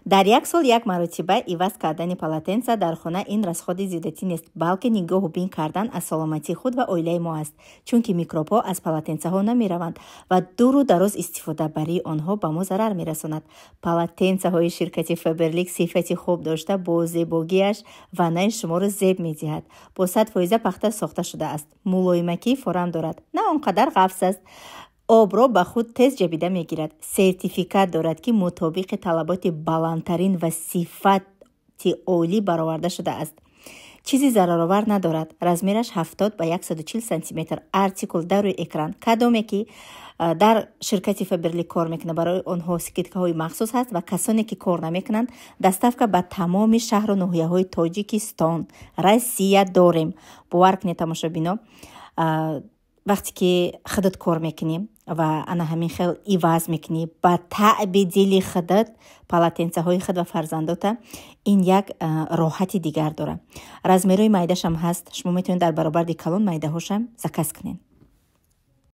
дар як сол як маротиба иваз кардани полотенца дар хона ин расходи зиёдатӣ нест, балки нигоҳу бин кардан аз саломатии худ ва оилаи мо аст, чунки микробҳо аз полотенцаҳо намераванд ва дуру дароз истифода барии онҳо ба мо зарар мерасонад. Полотенцаҳои ширкати Faberlic сифати хуб дошта, бо зебогиаш ванаи шуморо зеб медиҳад. Бо 100% пахта сохта шудааст. Мулоимакии форам дорад, на он қадар ғафс аст. обро ба худ тез ҷабида мегирад. Сертификат дорад ки мутобиқи талаботи баландтарин ва сифати олӣ бароварда шудааст. чизи зараровар надорад. размераш 70 ба 140 сантиметр. артикул дар рӯи экран. кадоме ки дар ширкати Faberlic кор мекунад, барои онҳо скидкаҳои махсус ҳаст ва касоне ки кор намекунанд доставка ба тамоми шаҳру ноҳияҳои Тоҷикистон, Россия дорем. бовар кунед тамошобино, вақте ки худат кор мекунӣ ва ана ҳамин хел иваз мекунӣ ба таъби дили худат полотенцаҳои худ ва фарзандота, ин як роҳати дигар дорад. размерои майдашам ҳаст. шумо метавонед дар баробар дикалон майдаҳошам заказ кунед.